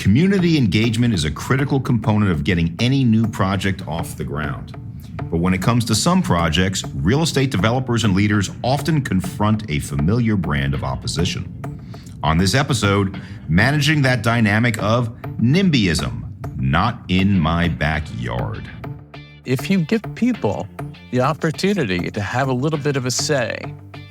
Community engagement is a critical component of getting any new project off the ground. But when it comes to some projects, real estate developers and leaders often confront a familiar brand of opposition. On this episode, managing that dynamic of NIMBYism, not in my backyard. If you give people the opportunity to have a little bit of a say,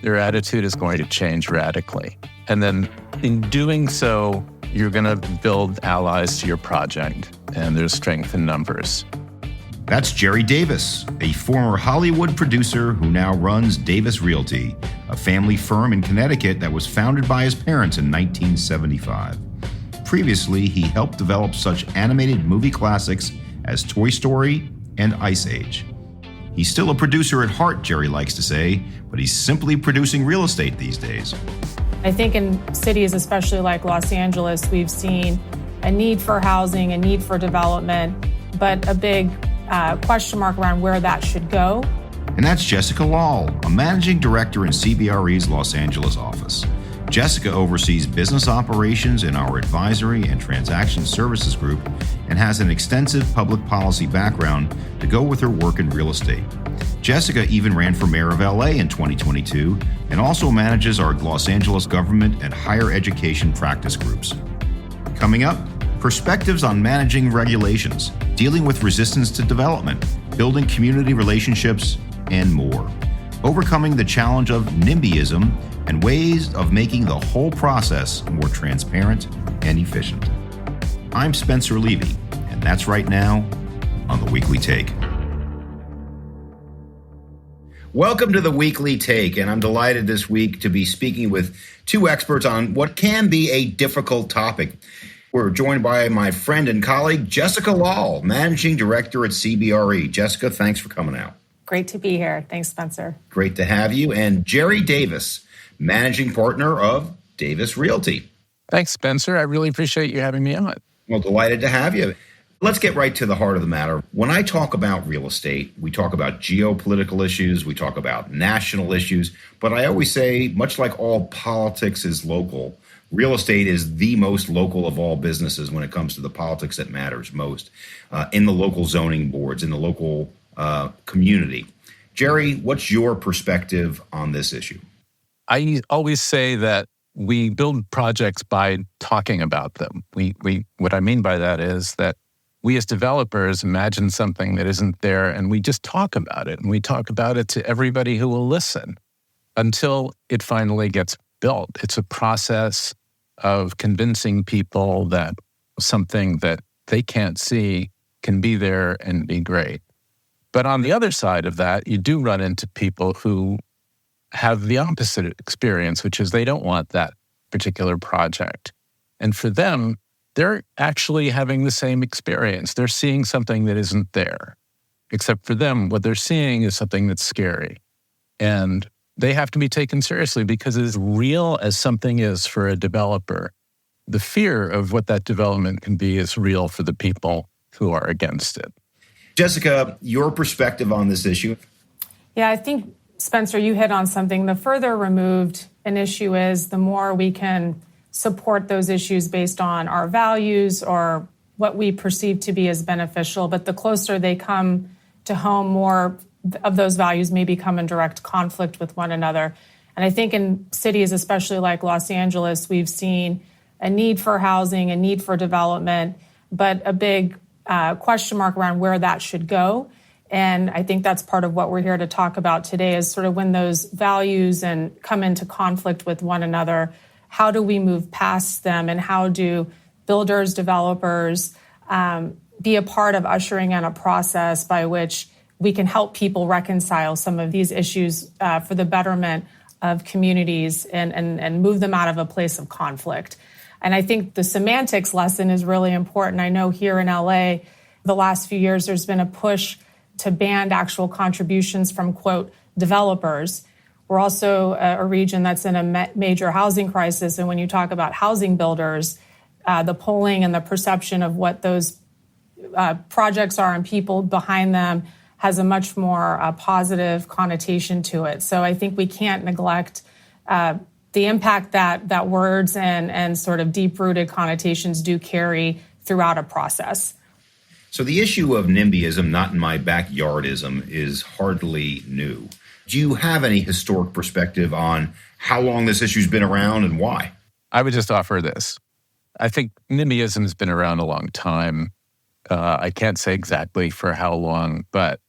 their attitude is going to change radically. And then in doing so, you're going to build allies to your project, and there's strength in numbers. That's Jerry Davis, a former Hollywood producer who now runs Davis Realty, a family firm in Connecticut that was founded by his parents in 1975. Previously, he helped develop such animated movie classics as Toy Story and Ice Age. He's still a producer at heart, Jerry likes to say, but he's simply producing real estate these days. I think in cities, especially like Los Angeles, we've seen a need for housing, a need for development, but a big question mark around where that should go. And that's Jessica Lall, a managing director in CBRE's Los Angeles office. Jessica oversees business operations in our advisory and transaction services group and has an extensive public policy background to go with her work in real estate. Jessica even ran for mayor of LA in 2022 and also manages our Los Angeles government and higher education practice groups. Coming up, perspectives on managing regulations, dealing with resistance to development, building community relationships, and more. Overcoming the challenge of NIMBYism and ways of making the whole process more transparent and efficient. I'm Spencer Levy, and that's right now on The Weekly Take. Welcome to The Weekly Take, and I'm delighted this week to be speaking with two experts on what can be a difficult topic. We're joined by my friend and colleague, Jessica Lall, Managing Director at CBRE. Jessica, thanks for coming out. Great to be here. Thanks, Spencer. Great to have you. And Jerry Davis, Managing Partner of Davis Realty. Thanks, Spencer. I really appreciate you having me on. Well, delighted to have you. Let's get right to the heart of the matter. When I talk about real estate, we talk about geopolitical issues, we talk about national issues, but I always say, much like all politics is local, real estate is the most local of all businesses when it comes to the politics that matters most in the local zoning boards, in the local community. Jerry, what's your perspective on this issue? I always say that we build projects by talking about them. What I mean by that is that we as developers imagine something that isn't there and we just talk about it. And we talk about it to everybody who will listen until it finally gets built. It's a process of convincing people that something that they can't see can be there and be great. But on the other side of that, you do run into people who have the opposite experience, which is they don't want that particular project. And for them, they're actually having the same experience. They're seeing something that isn't there. Except for them, what they're seeing is something that's scary. And they have to be taken seriously because as real as something is for a developer, the fear of what that development can be is real for the people who are against it. Jessica, your perspective on this issue? Yeah, I think, Spencer, you hit on something. The further removed an issue is, the more we can support those issues based on our values or what we perceive to be as beneficial. But the closer they come to home, more of those values may become in direct conflict with one another. And I think in cities, especially like Los Angeles, we've seen a need for housing, a need for development, but a big question mark around where that should go. And I think that's part of what we're here to talk about today, is sort of when those values and come into conflict with one another, how do we move past them, and how do builders, developers be a part of ushering in a process by which we can help people reconcile some of these issues for the betterment of communities and move them out of a place of conflict. And I think the semantics lesson is really important. I know here in LA, the last few years, there's been a push to ban actual contributions from, quote, developers. We're also a region that's in a major housing crisis. And when you talk about housing builders, the polling and the perception of what those projects are and people behind them has a much more positive connotation to it. So I think we can't neglect the impact that words and sort of deep-rooted connotations do carry throughout a process. So the issue of NIMBYism, not in my backyardism, is hardly new. Do you have any historic perspective on how long this issue's been around and why? I would just offer this. I think NIMBYism has been around a long time. I can't say exactly for how long, but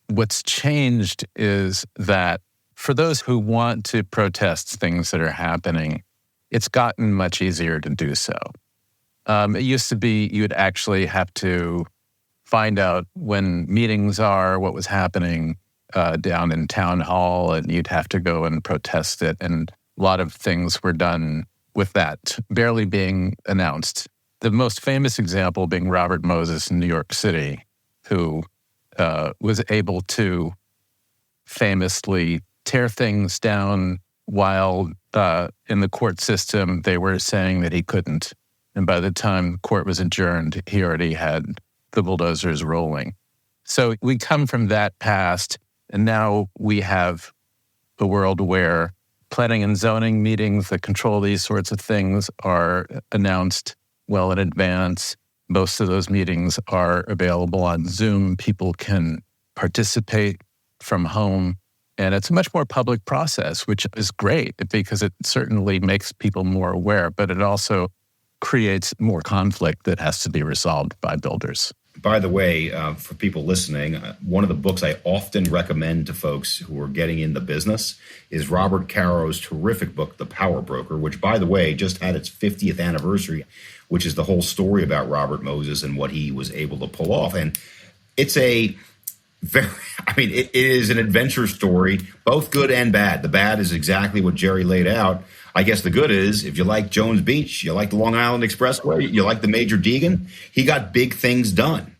what's changed is that for those who want to protest things that are happening, it's gotten much easier to do so. It used to be you would actually have to find out when meetings are, what was happening down in town hall, and you'd have to go and protest it. And a lot of things were done with that barely being announced. The most famous example being Robert Moses in New York City, who was able to famously tear things down while in the court system they were saying that he couldn't. And by the time court was adjourned, he already had the bulldozers rolling. So we come from that past, and now we have a world where planning and zoning meetings that control these sorts of things are announced well in advance. Most of those meetings are available on Zoom. People can participate from home. And it's a much more public process, which is great because it certainly makes people more aware, but it also creates more conflict that has to be resolved by builders. By the way, for people listening, one of the books I often recommend to folks who are getting in the business is Robert Caro's terrific book, The Power Broker, which, by the way, just had its 50th anniversary, which is the whole story about Robert Moses and what he was able to pull off. And it's it is an adventure story, both good and bad. The bad is exactly what Jerry laid out. I guess the good is, if you like Jones Beach, you like the Long Island Expressway, you like the Major Deegan, he got big things done.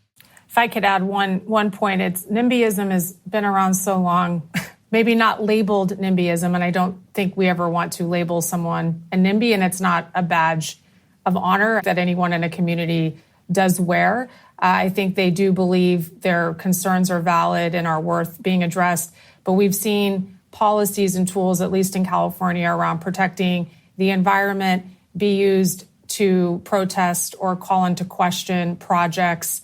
If I could add one point, it's NIMBYism has been around so long, maybe not labeled NIMBYism, and I don't think we ever want to label someone a NIMBY, and it's not a badge of honor that anyone in a community does wear. I think they do believe their concerns are valid and are worth being addressed, but we've seen policies and tools, at least in California, around protecting the environment be used to protest or call into question projects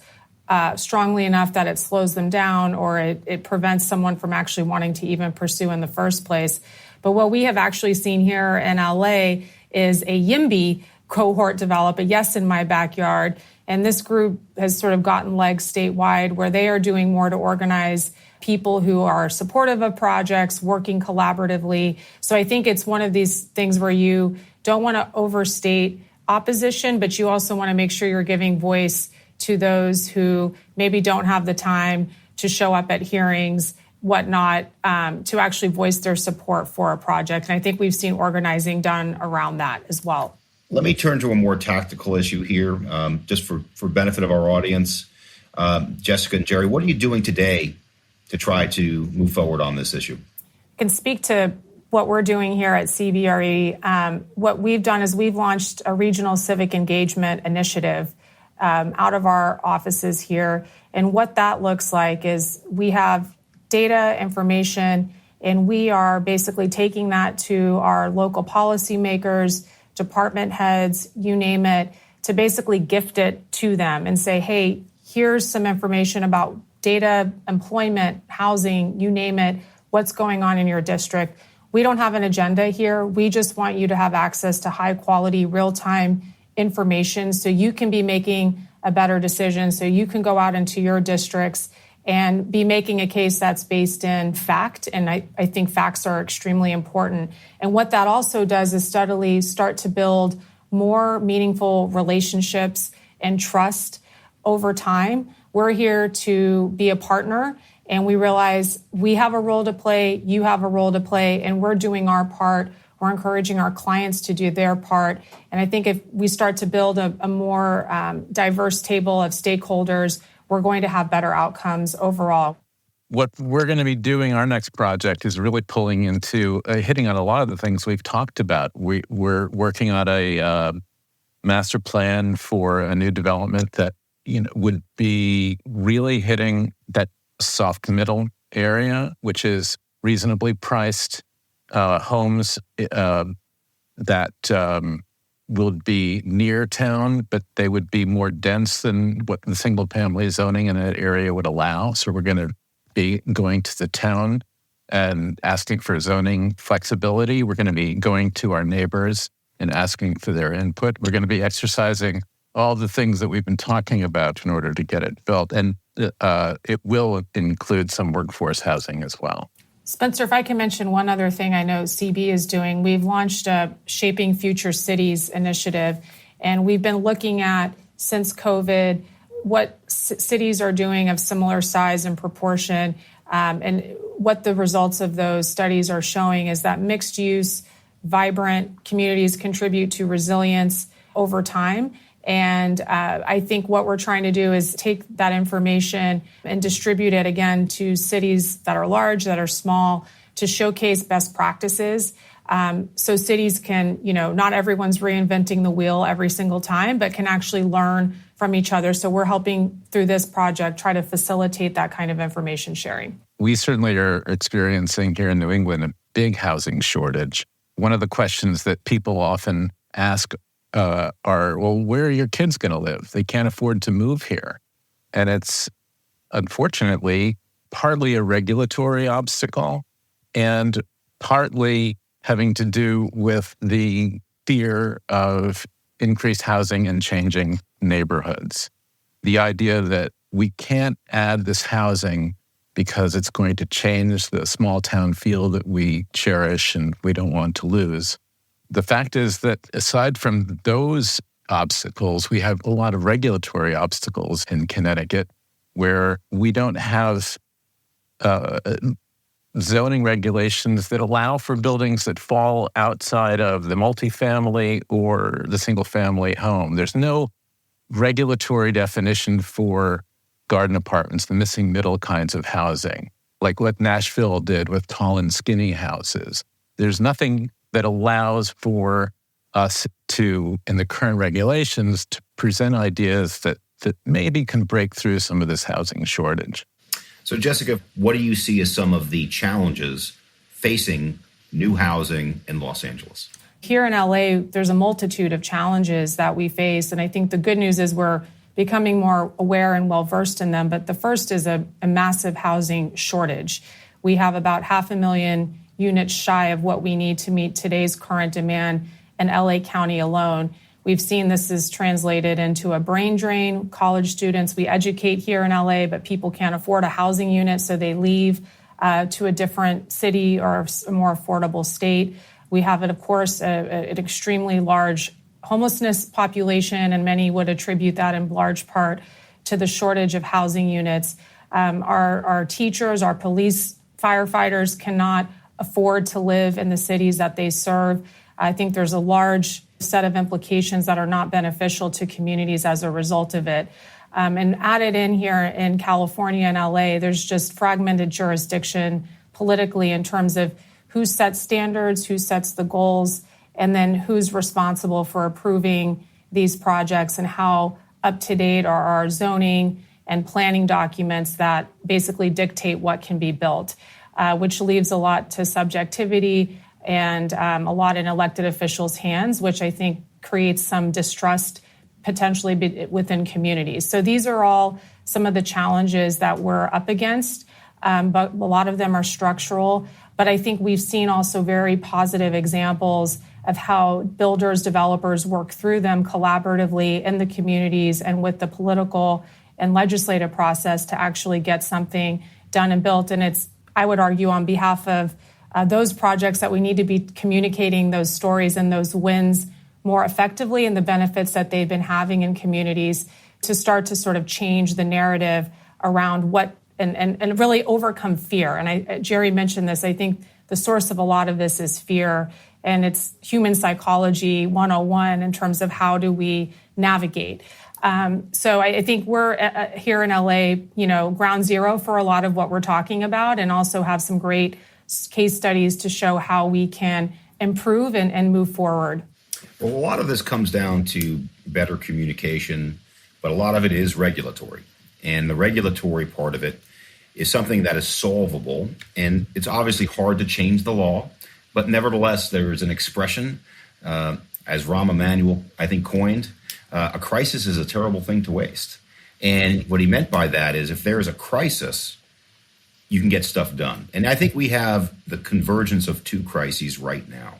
strongly enough that it slows them down or it prevents someone from actually wanting to even pursue in the first place. But what we have actually seen here in LA is a YIMBY cohort develop, a Yes in My Backyard. And this group has sort of gotten legs statewide where they are doing more to organize people who are supportive of projects, working collaboratively. So I think it's one of these things where you don't want to overstate opposition, but you also want to make sure you're giving voice to those who maybe don't have the time to show up at hearings, whatnot, to actually voice their support for a project. And I think we've seen organizing done around that as well. Let me turn to a more tactical issue here, just for benefit of our audience. Jessica and Jerry, what are you doing today to try to move forward on this issue? I can speak to what we're doing here at CBRE. What we've done is we've launched a regional civic engagement initiative out of our offices here. And what that looks like is we have data, information, and we are basically taking that to our local policymakers, department heads, you name it, to basically gift it to them and say, hey, here's some information about data, employment, housing, you name it, what's going on in your district. We don't have an agenda here. We just want you to have access to high quality, real-time information so you can be making a better decision, so you can go out into your districts and be making a case that's based in fact. And I think facts are extremely important. And what that also does is steadily start to build more meaningful relationships and trust over time. We're here to be a partner, and we realize we have a role to play, you have a role to play, and we're doing our part. We're encouraging our clients to do their part. And I think if we start to build a more diverse table of stakeholders, we're going to have better outcomes overall. What we're going to be doing, our next project, is really pulling into, hitting on a lot of the things we've talked about. We're working on a master plan for a new development that would be really hitting that soft middle area, which is reasonably priced homes that will be near town, but they would be more dense than what the single-family zoning in that area would allow. So we're going to be going to the town and asking for zoning flexibility. We're going to be going to our neighbors and asking for their input. We're going to be exercising all the things that we've been talking about in order to get it built. And it will include some workforce housing as well. Spencer, if I can mention one other thing I know CB is doing, we've launched a Shaping Future Cities initiative, and we've been looking at, since COVID, what cities are doing of similar size and proportion, and what the results of those studies are showing is that mixed use, vibrant communities contribute to resilience over time. And I think what we're trying to do is take that information and distribute it again to cities that are large, that are small, to showcase best practices. So cities can, not everyone's reinventing the wheel every single time, but can actually learn from each other. So we're helping through this project try to facilitate that kind of information sharing. We certainly are experiencing here in New England a big housing shortage. One of the questions that people often ask are, well, where are your kids going to live? They can't afford to move here. And it's unfortunately partly a regulatory obstacle and partly having to do with the fear of increased housing and changing neighborhoods. The idea that we can't add this housing because it's going to change the small town feel that we cherish and we don't want to lose. The fact is that aside from those obstacles, we have a lot of regulatory obstacles in Connecticut where we don't have zoning regulations that allow for buildings that fall outside of the multifamily or the single-family home. There's no regulatory definition for garden apartments, the missing middle kinds of housing, like what Nashville did with tall and skinny houses. There's nothing that allows for us to, in the current regulations, to present ideas that maybe can break through some of this housing shortage. So, Jessica, what do you see as some of the challenges facing new housing in Los Angeles? Here in LA, there's a multitude of challenges that we face, and I think the good news is we're becoming more aware and well-versed in them. But the first is a massive housing shortage. We have about 500,000 units shy of what we need to meet today's current demand in LA County alone. We've seen this is translated into a brain drain. College students, we educate here in LA, but people can't afford a housing unit, so they leave to a different city or a more affordable state. We have, of course, an extremely large homelessness population, and many would attribute that in large part to the shortage of housing units. Our teachers, our police, firefighters cannot afford to live in the cities that they serve. I think there's a large set of implications that are not beneficial to communities as a result of it. And added in here in California and LA, there's just fragmented jurisdiction politically in terms of who sets standards, who sets the goals, and then who's responsible for approving these projects and how up to date are our zoning and planning documents that basically dictate what can be built, which leaves a lot to subjectivity and a lot in elected officials' hands, which I think creates some distrust potentially within communities. So these are all some of the challenges that we're up against, but a lot of them are structural. But I think we've seen also very positive examples of how builders, developers work through them collaboratively in the communities and with the political and legislative process to actually get something done and built. And it's, I would argue, on behalf of those projects that we need to be communicating those stories and those wins more effectively and the benefits that they've been having in communities to start to sort of change the narrative around what and really overcome fear. And Jerry mentioned this. I think the source of a lot of this is fear, and it's human psychology 101 in terms of how do we navigate. So I think we're here in LA, ground zero for a lot of what we're talking about, and also have some great case studies to show how we can improve and move forward. Well, a lot of this comes down to better communication, but a lot of it is regulatory. And the regulatory part of it is something that is solvable. And it's obviously hard to change the law, but nevertheless, there is an expression as Rahm Emanuel, I think, coined, a crisis is a terrible thing to waste. And what he meant by that is if there is a crisis, you can get stuff done. And I think we have the convergence of two crises right now.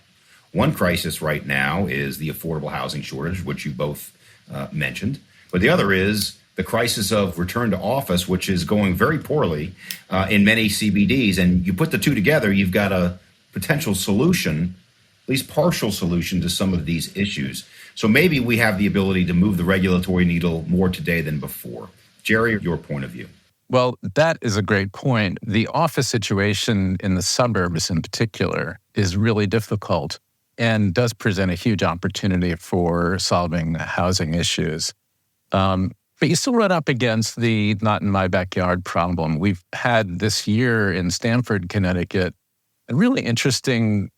One crisis right now is the affordable housing shortage, which you both mentioned. But the other is the crisis of return to office, which is going very poorly in many CBDs. And you put the two together, you've got a potential solution, at least partial solution to some of these issues. So maybe we have the ability to move the regulatory needle more today than before. Jerry, your point of view. Well, that is a great point. The office situation in the suburbs in particular is really difficult and does present a huge opportunity for solving housing issues. But you still run up against the not in my backyard problem. We've had this year in Stamford, Connecticut, a really interesting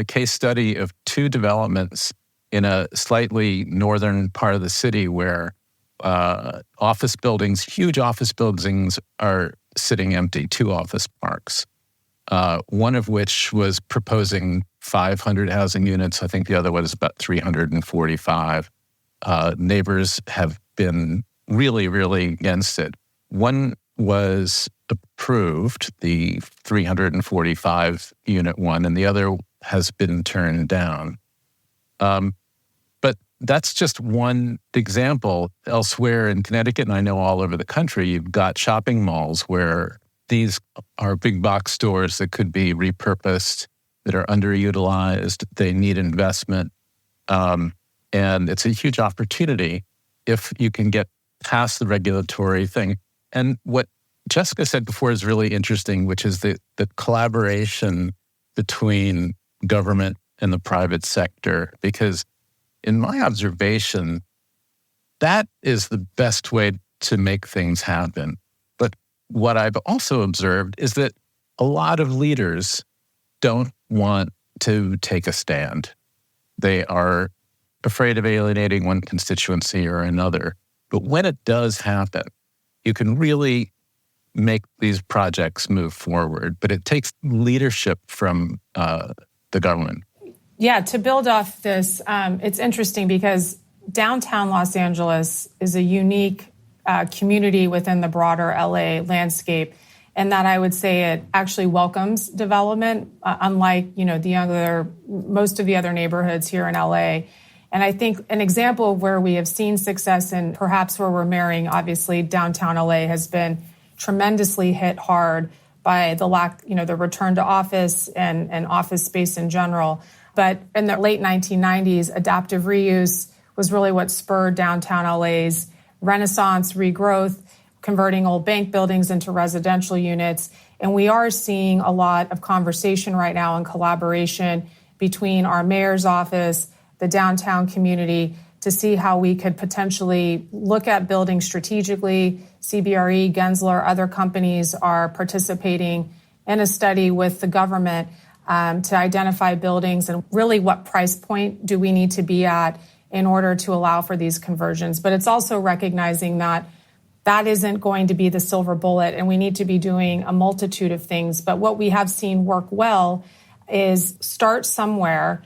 case study of two developments in a slightly northern part of the city where office buildings, huge office buildings are sitting empty, two office parks, one of which was proposing 500 housing units. I think the other one is about 345. Neighbors have been really, really against it. One was approved, the 345 unit one, and the other has been turned down. But that's just one example. Elsewhere in Connecticut, and I know all over the country, you've got shopping malls where these are big box stores that could be repurposed, that are underutilized. They need investment. And it's a huge opportunity if you can get past the regulatory thing. And what Jessica said before is really interesting, which is the collaboration between government and the private sector. Because in my observation, that is the best way to make things happen. But what I've also observed is that a lot of leaders don't want to take a stand. They are afraid of alienating one constituency or another. But when it does happen, you can really make these projects move forward. But it takes leadership from the government. Yeah, to build off this, it's interesting because downtown Los Angeles is a unique community within the broader LA landscape, and that I would say it actually welcomes development, unlike most of the other neighborhoods here in LA. And I think an example of where we have seen success and perhaps where we're marrying, obviously, downtown LA has been tremendously hit hard by the lack, the return to office and office space in general. But in the late 1990s, adaptive reuse was really what spurred downtown LA's renaissance, regrowth, converting old bank buildings into residential units. And we are seeing a lot of conversation right now and collaboration between our mayor's office, the downtown community, to see how we could potentially look at building strategically. CBRE, Gensler, other companies are participating in a study with the government to identify buildings and really what price point do we need to be at in order to allow for these conversions. But it's also recognizing that that isn't going to be the silver bullet, and we need to be doing a multitude of things. But what we have seen work well is start somewhere,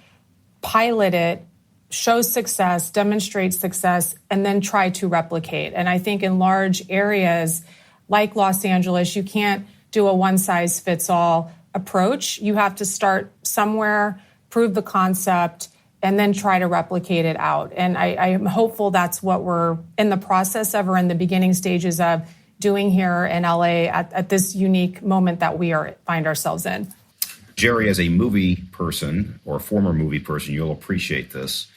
pilot it, show success, demonstrate success, and then try to replicate. And I think in large areas like Los Angeles, you can't do a one-size-fits-all approach. You have to start somewhere, prove the concept, and then try to replicate it out. And I am hopeful that's what we're in the process of or in the beginning stages of doing here in LA at this unique moment that we find ourselves in. Jerry, as a movie person or a former movie person, you'll appreciate this.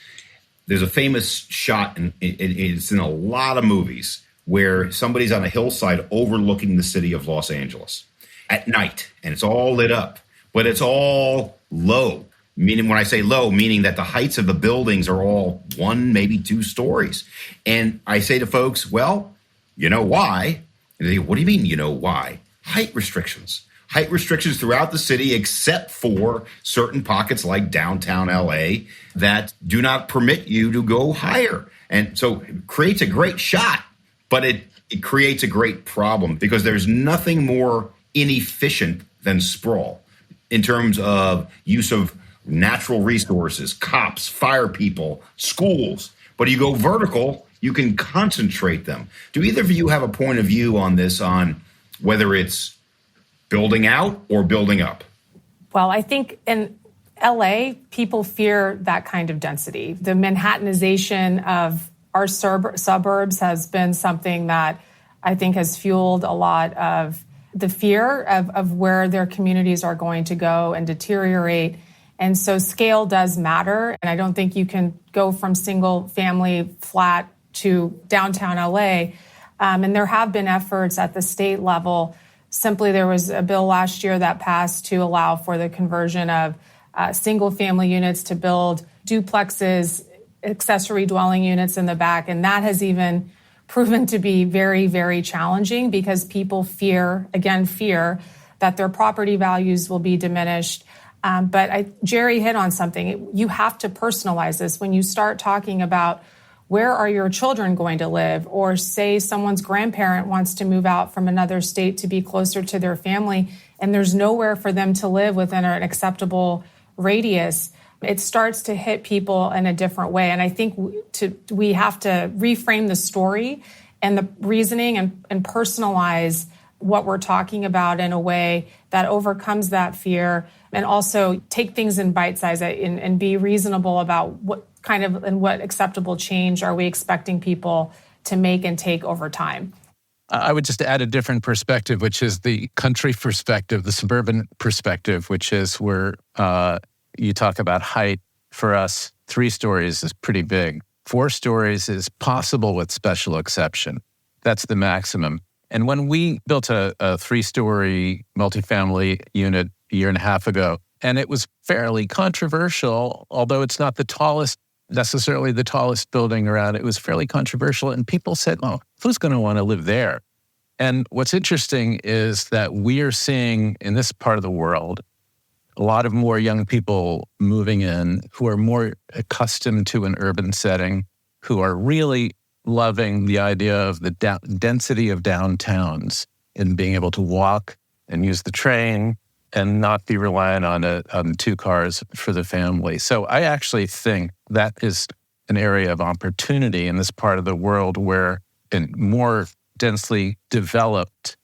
There's a famous shot, and it's in a lot of movies, where somebody's on a hillside overlooking the city of Los Angeles at night, and it's all lit up, but it's all low. Meaning, when I say low, meaning that the heights of the buildings are all 1, maybe 2 stories. And I say to folks, well, you know why? And they go, what do you mean, you know why? Height restrictions. Height restrictions throughout the city, except for certain pockets like downtown LA that do not permit you to go higher. And so it creates a great shot, but it creates a great problem because there's nothing more inefficient than sprawl in terms of use of natural resources, cops, fire people, schools. But you go vertical, you can concentrate them. Do either of you have a point of view on this, on whether it's building out or building up? Well, I think in LA, people fear that kind of density. The Manhattanization of our suburbs has been something that I think has fueled a lot of the fear of where their communities are going to go and deteriorate. And so scale does matter. And I don't think you can go from single family flat to downtown LA. And there have been efforts at the state level. Simply, there was a bill last year that passed to allow for the conversion of single family units to build duplexes, accessory dwelling units in the back. And that has even proven to be very, very challenging because people fear that their property values will be diminished. But Jerry hit on something. You have to personalize this. When you start talking about where are your children going to live, or say someone's grandparent wants to move out from another state to be closer to their family, and there's nowhere for them to live within an acceptable radius, it starts to hit people in a different way. And I think we have to reframe the story and the reasoning and personalize what we're talking about in a way that overcomes that fear, and also take things in bite size and be reasonable about what kind of and what acceptable change are we expecting people to make and take over time. I would just add a different perspective, which is the country perspective, the suburban perspective, which is where you talk about height. For us, 3 stories is pretty big. 4 stories is possible with special exception. That's the maximum. And when we built a 3-story multifamily unit a year and a half ago, and it was fairly controversial, although it's not necessarily the tallest building around, it was fairly controversial. And people said, oh, who's going to want to live there? And what's interesting is that we are seeing in this part of the world a lot of more young people moving in who are more accustomed to an urban setting, who are really loving the idea of the density of downtowns and being able to walk and use the train and not be reliant on 2 cars for the family. So I actually think that is an area of opportunity in this part of the world, where in more densely developed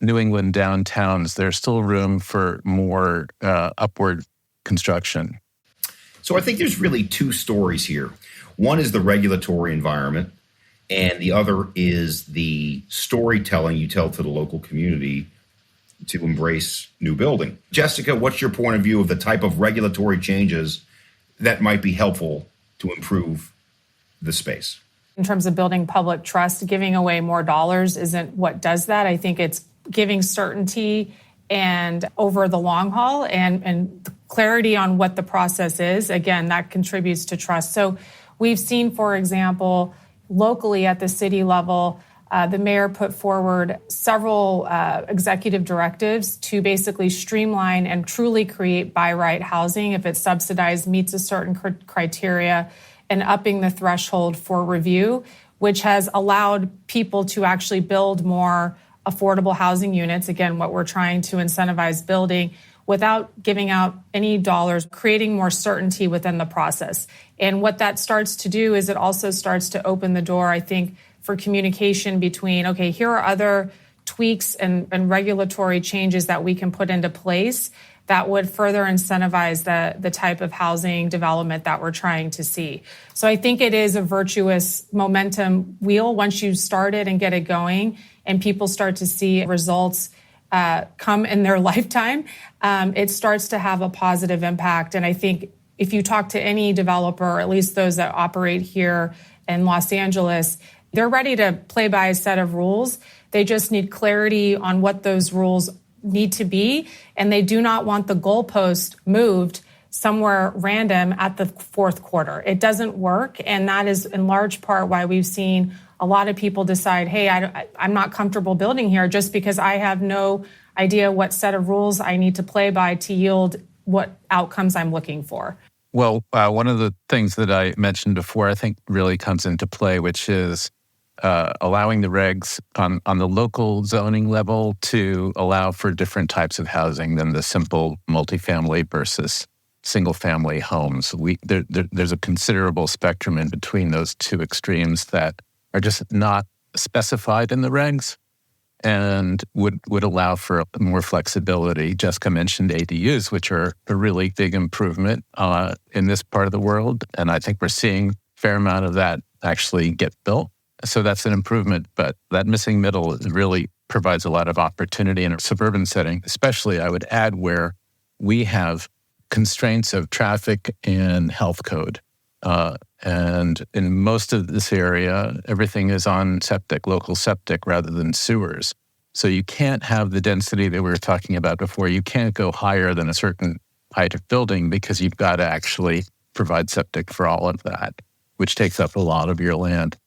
New England downtowns, there's still room for more upward construction. So I think there's really 2 stories here. One is the regulatory environment, and the other is the storytelling you tell to the local community to embrace new building. Jessica, what's your point of view of the type of regulatory changes that might be helpful to improve the space? In terms of building public trust, giving away more dollars isn't what does that. I think it's giving certainty and over the long haul and clarity on what the process is. Again, that contributes to trust. So we've seen, for example, locally at the city level, the mayor put forward several executive directives to basically streamline and truly create by right housing if it's subsidized, meets a certain criteria, and upping the threshold for review, which has allowed people to actually build more affordable housing units. Again, what we're trying to incentivize building without giving out any dollars, creating more certainty within the process. And what that starts to do is it also starts to open the door, I think, for communication between, okay, here are other tweaks and regulatory changes that we can put into place that would further incentivize the type of housing development that we're trying to see. So I think it is a virtuous momentum wheel. Once you start it and get it going and people start to see results come in their lifetime, it starts to have a positive impact. And I think if you talk to any developer, or at least those that operate here in Los Angeles, they're ready to play by a set of rules. They just need clarity on what those rules need to be, and they do not want the goalpost moved somewhere random at the fourth quarter. It doesn't work, and that is in large part why we've seen a lot of people decide, hey, I'm not comfortable building here just because I have no idea what set of rules I need to play by to yield what outcomes I'm looking for. Well, one of the things that I mentioned before I think really comes into play, which is allowing the regs on the local zoning level to allow for different types of housing than the simple multifamily versus single-family homes. There's a considerable spectrum in between those two extremes that are just not specified in the regs and would allow for more flexibility. Jessica mentioned ADUs, which are a really big improvement in this part of the world, and I think we're seeing a fair amount of that actually get built. So that's an improvement, but that missing middle really provides a lot of opportunity in a suburban setting, especially, I would add, where we have constraints of traffic and health code. And in most of this area, everything is on septic, local septic, rather than sewers. So you can't have the density that we were talking about before. You can't go higher than a certain height of building because you've got to actually provide septic for all of that, which takes up a lot of your land.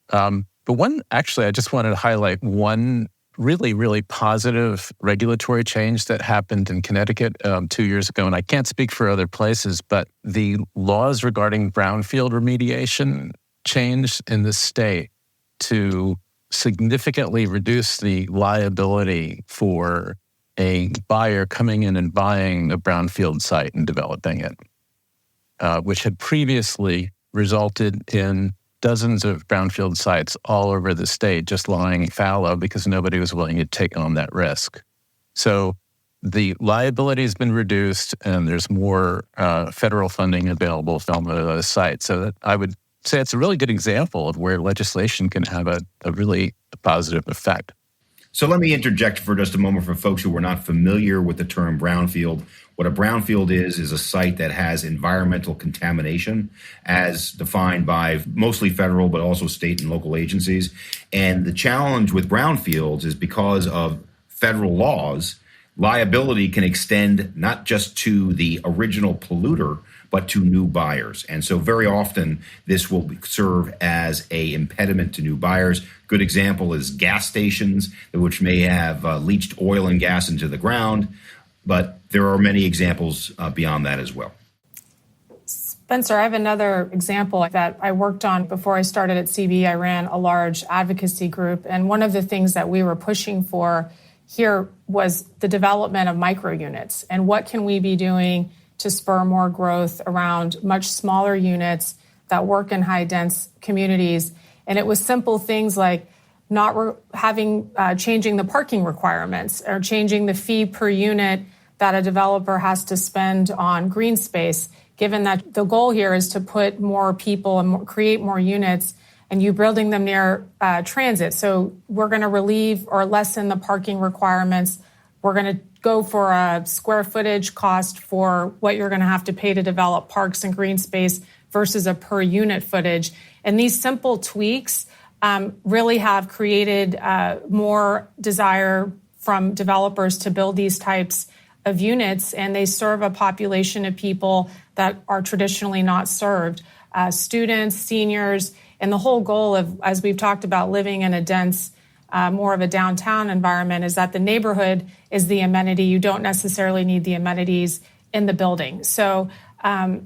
I just wanted to highlight one really, really positive regulatory change that happened in Connecticut 2 years ago. And I can't speak for other places, but the laws regarding brownfield remediation changed in the state to significantly reduce the liability for a buyer coming in and buying a brownfield site and developing it, which had previously resulted in dozens of brownfield sites all over the state just lying fallow because nobody was willing to take on that risk. So the liability has been reduced and there's more federal funding available for those sites. So I would say it's a really good example of where legislation can have a really positive effect. So let me interject for just a moment for folks who are not familiar with the term brownfield. What a brownfield is a site that has environmental contamination as defined by mostly federal, but also state and local agencies. And the challenge with brownfields is because of federal laws, liability can extend not just to the original polluter, but to new buyers. And so very often this will serve as a impediment to new buyers. Good example is gas stations, which may have leached oil and gas into the ground. But there are many examples beyond that as well. Spencer, I have another example that I worked on before I started at CB. I ran a large advocacy group, and one of the things that we were pushing for here was the development of micro units. And what can we be doing to spur more growth around much smaller units that work in high-dense communities? And it was simple things like not changing the parking requirements or changing the fee per unit that a developer has to spend on green space, given that the goal here is to put more people and create more units, and you building them near transit. So we're going to relieve or lessen the parking requirements. We're going to go for a square footage cost for what you're going to have to pay to develop parks and green space versus a per unit footage. And these simple tweaks really have created more desire from developers to build these types of units, and they serve a population of people that are traditionally not served, students, seniors, and the whole goal of, as we've talked about, living in a dense, more of a downtown environment is that the neighborhood is the amenity. You don't necessarily need the amenities in the building. So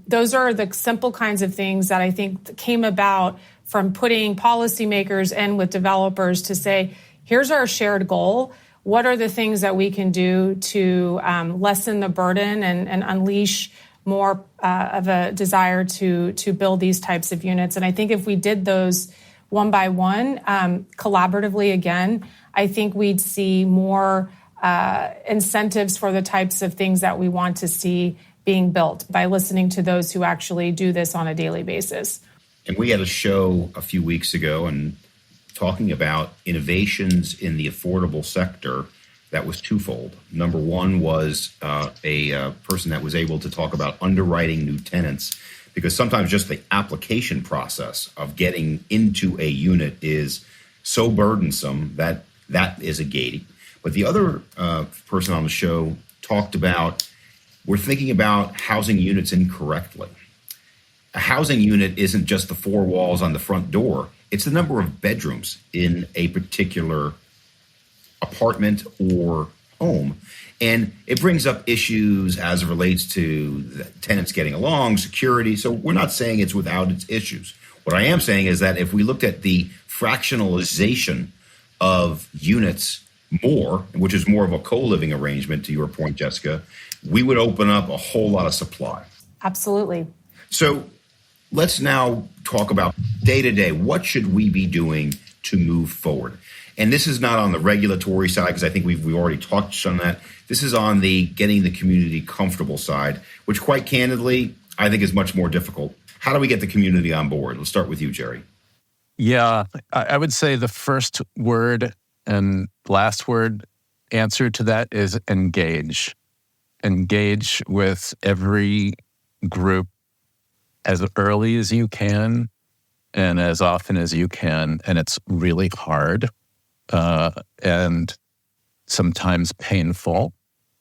those are the simple kinds of things that I think came about from putting policymakers in with developers to say, here's our shared goal. What are the things that we can do to lessen the burden and unleash more of a desire to build these types of units? And I think if we did those one by one, collaboratively again, I think we'd see more incentives for the types of things that we want to see being built by listening to those who actually do this on a daily basis. And we had a show a few weeks ago and talking about innovations in the affordable sector that was twofold. Number one was a person that was able to talk about underwriting new tenants, because sometimes just the application process of getting into a unit is so burdensome that is a gating. But the other person on the show talked about, we're thinking about housing units incorrectly. A housing unit isn't just the four walls on the front door. It's the number of bedrooms in a particular apartment or home. And it brings up issues as it relates to the tenants getting along, security. So we're not saying it's without its issues. What I am saying is that if we looked at the fractionalization of units more, which is more of a co-living arrangement, to your point, Jessica, we would open up a whole lot of supply. Absolutely. So let's now talk about day-to-day. What should we be doing to move forward? And this is not on the regulatory side, because I think we've already touched on that. This is on the getting the community comfortable side, which quite candidly, I think is much more difficult. How do we get the community on board? Let's start with you, Jerry. Yeah, I would say the first word and last word answer to that is engage. Engage with every group as early as you can and as often as you can. And it's really hard and sometimes painful.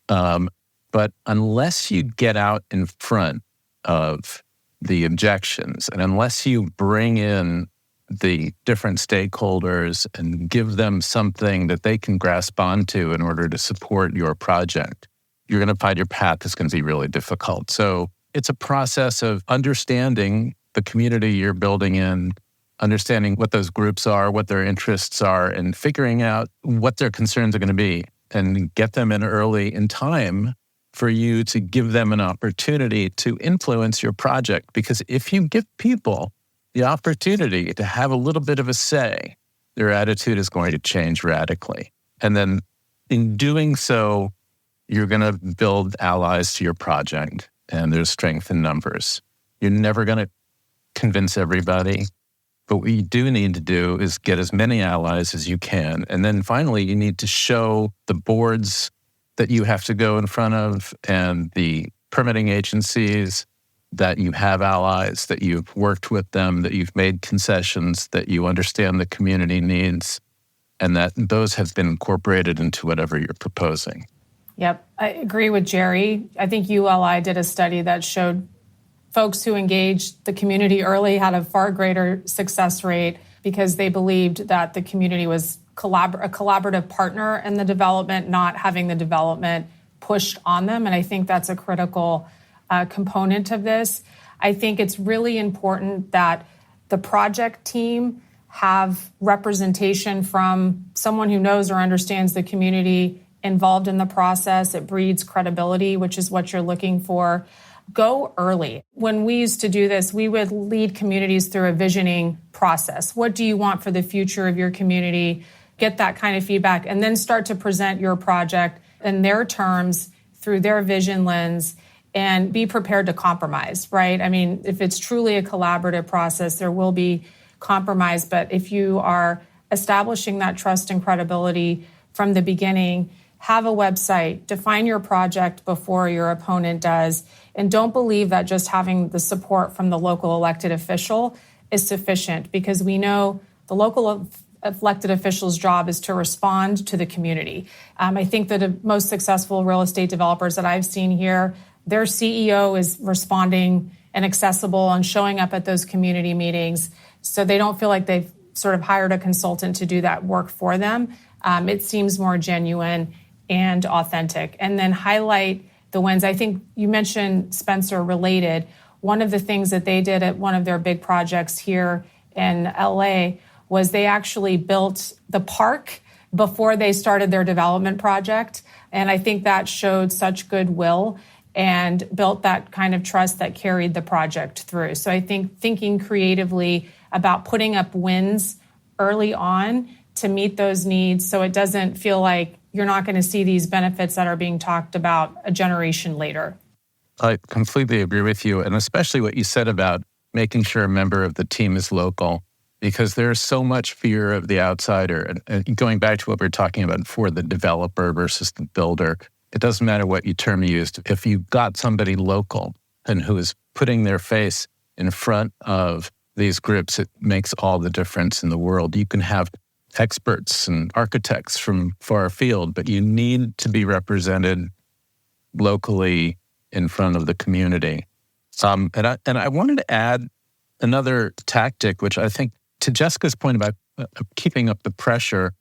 But unless you get out in front of the objections and unless you bring in the different stakeholders and give them something that they can grasp onto in order to support your project, you're going to find your path is going to be really difficult. So it's a process of understanding the community you're building in, understanding what those groups are, what their interests are, and figuring out what their concerns are going to be and get them in early in time for you to give them an opportunity to influence your project. Because if you give people the opportunity to have a little bit of a say, their attitude is going to change radically. And then in doing so, you're going to build allies to your project, and there's strength in numbers. You're never going to convince everybody, but what you do need to do is get as many allies as you can. And then finally, you need to show the boards that you have to go in front of and the permitting agencies that you have allies, that you've worked with them, that you've made concessions, that you understand the community needs, and that those have been incorporated into whatever you're proposing. Yep, I agree with Jerry. I think ULI did a study that showed folks who engaged the community early had a far greater success rate because they believed that the community was a collaborative partner in the development, not having the development pushed on them. And I think that's a critical component of this. I think it's really important that the project team have representation from someone who knows or understands the community involved in the process. It breeds credibility, which is what you're looking for. Go early. When we used to do this, we would lead communities through a visioning process. What do you want for the future of your community? Get that kind of feedback, and then start to present your project in their terms through their vision lens, and be prepared to compromise, right? I mean, if it's truly a collaborative process, there will be compromise. But if you are establishing that trust and credibility from the beginning, have a website, define your project before your opponent does, and don't believe that just having the support from the local elected official is sufficient, because we know the local elected official's job is to respond to the community. I think that the most successful real estate developers that I've seen here, their CEO is responding and accessible and showing up at those community meetings, so they don't feel like they've sort of hired a consultant to do that work for them. It seems more genuine and authentic. And then highlight the wins. I think you mentioned Spencer related. One of the things that they did at one of their big projects here in LA was they actually built the park before they started their development project. And I think that showed such goodwill and built that kind of trust that carried the project through. So I think thinking creatively about putting up wins early on to meet those needs, so it doesn't feel like you're not going to see these benefits that are being talked about a generation later. I completely agree with you, and especially what you said about making sure a member of the team is local, because there's so much fear of the outsider. And going back to what we were talking about for the developer versus the builder, it doesn't matter what term you used. If you've got somebody local and who is putting their face in front of these groups, it makes all the difference in the world. You can have experts and architects from far afield, but you need to be represented locally in front of the community. And I wanted to add another tactic, which I think, to Jessica's point about keeping up the pressure,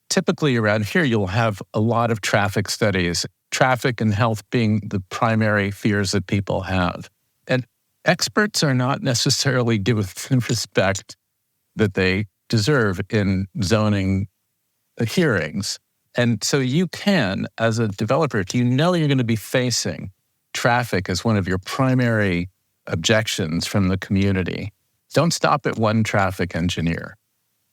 typically around here, you'll have a lot of traffic studies, traffic and health being the primary fears that people have. And experts are not necessarily given the respect that they deserve in zoning hearings. And so you can, as a developer, if you know you're going to be facing traffic as one of your primary objections from the community, don't stop at one traffic engineer.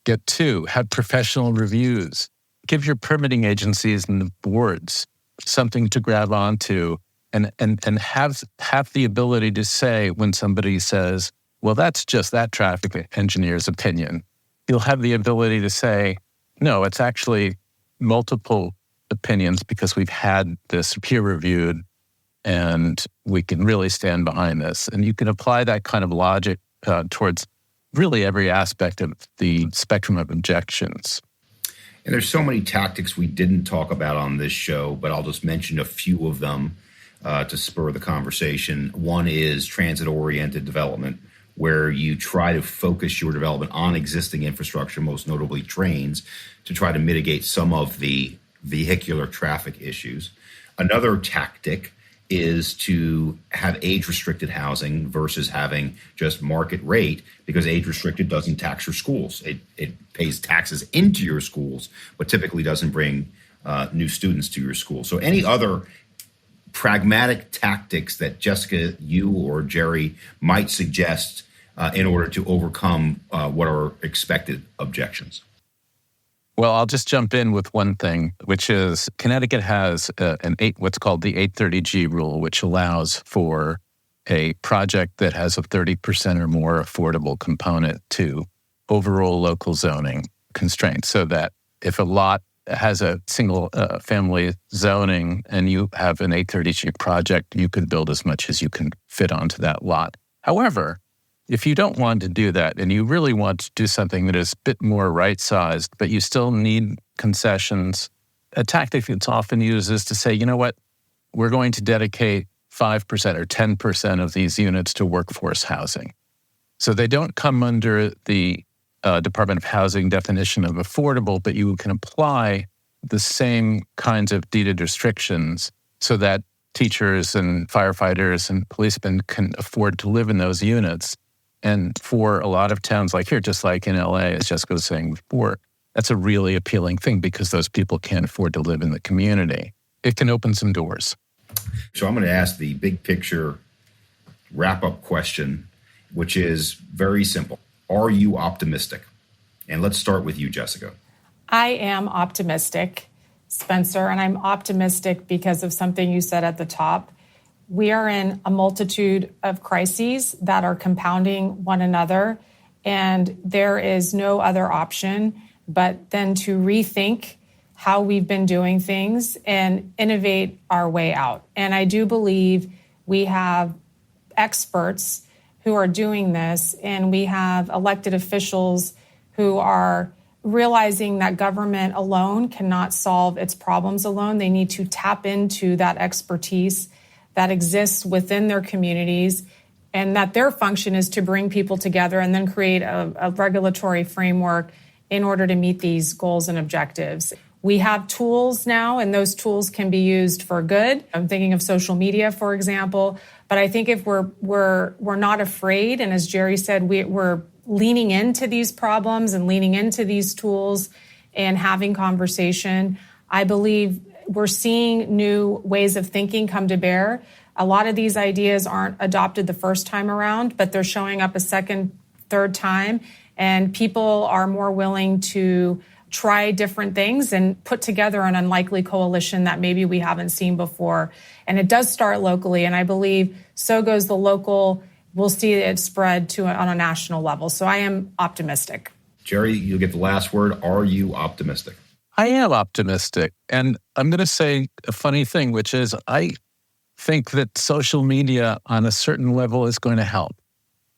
Get two, have professional reviews. Give your permitting agencies and the boards something to grab onto and have the ability to say when somebody says, well, that's just that traffic engineer's opinion. You'll have the ability to say, no, it's actually multiple opinions because we've had this peer-reviewed and we can really stand behind this. And you can apply that kind of logic towards really every aspect of the spectrum of objections. And there's so many tactics we didn't talk about on this show, but I'll just mention a few of them to spur the conversation. One is transit-oriented development, where you try to focus your development on existing infrastructure, most notably trains, to try to mitigate some of the vehicular traffic issues. Another tactic is to have age-restricted housing versus having just market rate, because age-restricted doesn't tax your schools. It pays taxes into your schools, but typically doesn't bring new students to your school. So any other pragmatic tactics that Jessica, you or Jerry might suggest in order to overcome what are expected objections? Well, I'll just jump in with one thing, which is Connecticut has what's called the 830G rule, which allows for a project that has a 30% or more affordable component to overall local zoning constraints, so that if a lot has a single family zoning and you have an 830G project, you can build as much as you can fit onto that lot. However, if you don't want to do that and you really want to do something that is a bit more right-sized, but you still need concessions, a tactic that's often used is to say, you know what, we're going to dedicate 5% or 10% of these units to workforce housing. So they don't come under the Department of Housing definition of affordable, but you can apply the same kinds of deeded restrictions so that teachers and firefighters and policemen can afford to live in those units. And for a lot of towns like here, just like in LA, as Jessica was saying before, that's a really appealing thing because those people can't afford to live in the community. It can open some doors. So I'm going to ask the big picture wrap-up question, which is very simple. Are you optimistic? And let's start with you, Jessica. I am optimistic, Spencer, and I'm optimistic because of something you said at the top. We are in a multitude of crises that are compounding one another, and there is no other option but then to rethink how we've been doing things and innovate our way out. And I do believe we have experts who are doing this, and we have elected officials who are realizing that government alone cannot solve its problems alone. They need to tap into that expertise that exists within their communities, and that their function is to bring people together and then create a regulatory framework in order to meet these goals and objectives. We have tools now, and those tools can be used for good. I'm thinking of social media, for example. But I think if we're not afraid, and as Jerry said, we're leaning into these problems and leaning into these tools and having conversation, I believe we're seeing new ways of thinking come to bear. A lot of these ideas aren't adopted the first time around, but they're showing up a second, third time, and people are more willing to try different things and put together an unlikely coalition that maybe we haven't seen before. And it does start locally, and I believe so goes the local. We'll see it spread on a national level. So I am optimistic. Jerry, you'll get the last word. Are you optimistic? I am optimistic. And I'm going to say a funny thing, which is I think that social media on a certain level is going to help.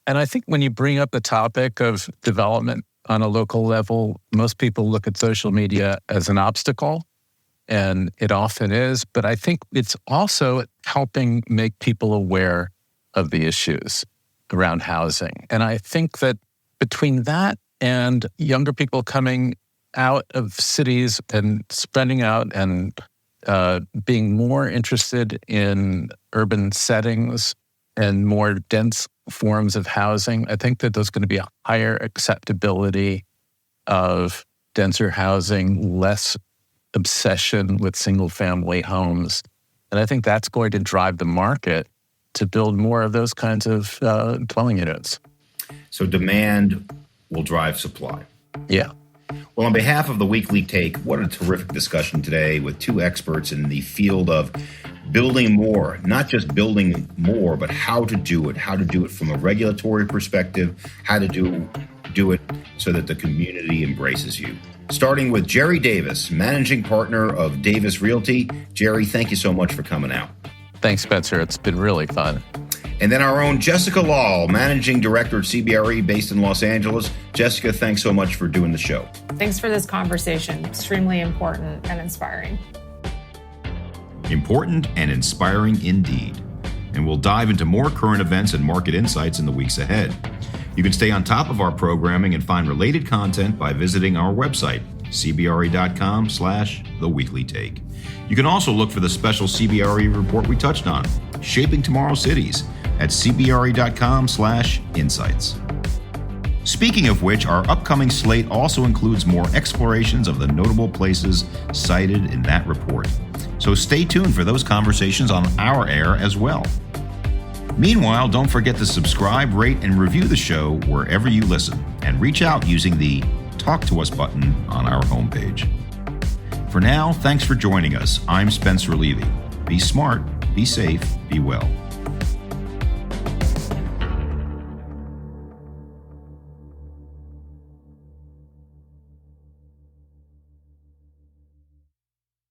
And I think when you bring up the topic of development on a local level, most people look at social media as an obstacle, and it often is. But I think it's also helping make people aware of the issues around housing. And I think that between that and younger people coming out of cities and spreading out and being more interested in urban settings and more dense forms of housing, I think that there's going to be a higher acceptability of denser housing, less obsession with single-family homes. And I think that's going to drive the market to build more of those kinds of dwelling units. So demand will drive supply. Yeah. Well, on behalf of the Weekly Take, what a terrific discussion today with two experts in the field of building more, not just building more, but how to do it from a regulatory perspective, how to do it so that the community embraces you. Starting with Jerry Davis, managing partner of Davis Realty. Jerry, thank you so much for coming out. Thanks, Spencer. It's been really fun. And then our own Jessica Lall, managing director at CBRE based in Los Angeles. Jessica, thanks so much for doing the show. Thanks for this conversation. Extremely important and inspiring. Important and inspiring indeed. And we'll dive into more current events and market insights in the weeks ahead. You can stay on top of our programming and find related content by visiting our website, cbre.com/theweeklytake. You can also look for the special CBRE report we touched on, Shaping Tomorrow's Cities, at cbre.com/insights. Speaking of which, our upcoming slate also includes more explorations of the notable places cited in that report. So stay tuned for those conversations on our air as well. Meanwhile, don't forget to subscribe, rate, and review the show wherever you listen, and reach out using the Talk to Us button on our homepage. For now, thanks for joining us. I'm Spencer Levy. Be smart, be safe, be well.